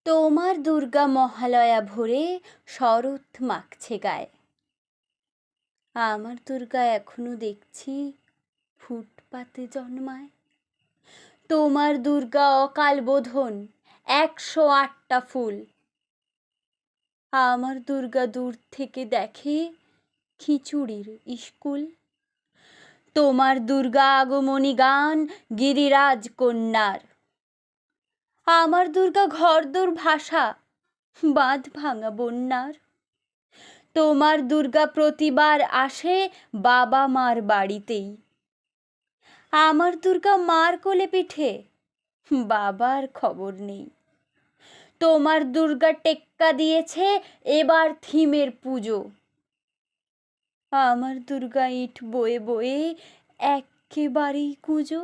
তোমার দুর্গা মহালয়া ভোরে শরৎ মাখছে গায়ে। আমার দুর্গা এখনো দেখছি ফুটপাতে জন্মায়। তোমার দুর্গা অকাল বোধন 108টা ফুল। আমার দুর্গা দূর থেকে দেখে খিচুড়ির স্কুল। তোমার দুর্গা আগমনী গান গিরিরাজ কন্যার। আমার দুর্গা ঘরদোর ভাষা বাঁধ ভাঙা বন্যার। তোমার দুর্গা প্রতিবার আসে বাবা মার বাড়িতেই। আমার দুর্গা মার কোলে পিঠে, বাবার খবর নেই। তোমার দুর্গা টেক্কা দিয়েছে এবার থিমের পুজো। আমার দুর্গা ইট বয়ে বয়ে একেবারেই কুঁজো।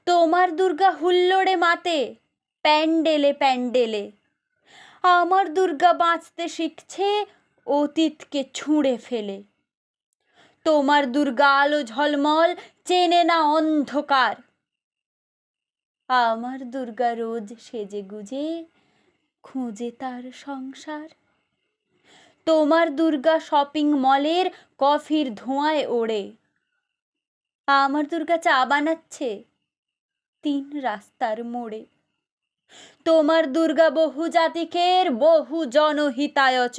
তোমার দুর্গা হুল্লোড়ে মাতে প্যান্ডেলে প্যান্ডেলে। আমার দুর্গা বাঁচতে শিখছে অতীতকে ছুঁড়ে ফেলে। তোমার দুর্গা আলো ঝলমল চেনে না অন্ধকার। আমার দুর্গা রোজ সেজে গুজে খুঁজে তার সংসার। তোমার দুর্গা শপিং মলের কফির ধোঁয়ায় ওড়ে। আমার দুর্গা চা বানাচ্ছে 3 রাস্তার মোড়ে। তোমার দুর্গা বহু জাতিকের বহু জনহিতায়চ।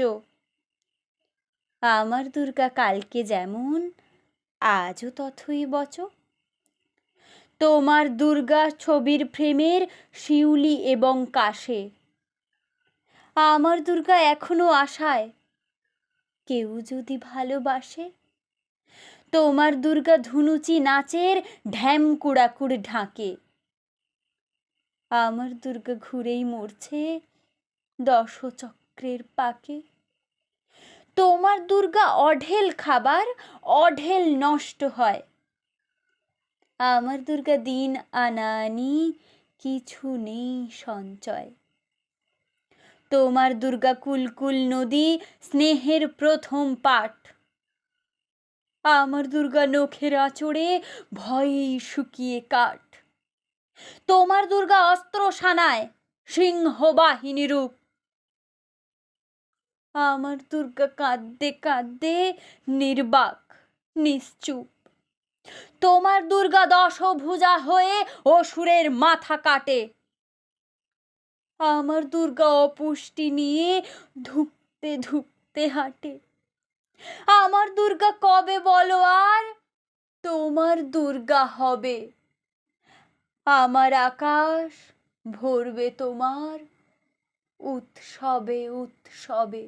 আমার দুর্গা কালকে যেমন আজও তথই বচ। তোমার দুর্গা ছবির ফ্রেমের শিউলি এবং কাশে। আমার দুর্গা এখনো আশায় কেউ যদি ভালোবাসে। তোমার দুর্গা ধুনুচি নাচের ঢ্যাম কুড়াকুড় ঢাকে। আমার দুর্গা ঘুরেই মরছে দশচক্রের পাকে। তোমার দুর্গা অঢেল খাবার অঢেল নষ্ট হয়। আমার দুর্গা দিন আনা আনি কিছু নেই সঞ্চয়। তোমার দুর্গা কুলকুল নদী স্নেহের প্রথম পাঠ। আমার দুর্গা নখের আঁচড়ে ভয়েই শুকিয়ে কাঠ। তোমার দুর্গা অস্ত্র সানায় সিংহবাহিনী রূপ। আমার দুর্গা কাঁদতে কাঁদতে নির্বাক নিশ্চুপ। তোমার দুর্গা দশভুজা হয়ে অসুরের মাথা কাটে। আমার দুর্গা অপুষ্টি নিয়ে ধুঁকতে ধুঁকতে হাঁটে। আমার দুর্গা কবে বলো আর তোমার দুর্গা হবে। আমার আকাশ ভরবে তোমার উৎসবে উৎসবে।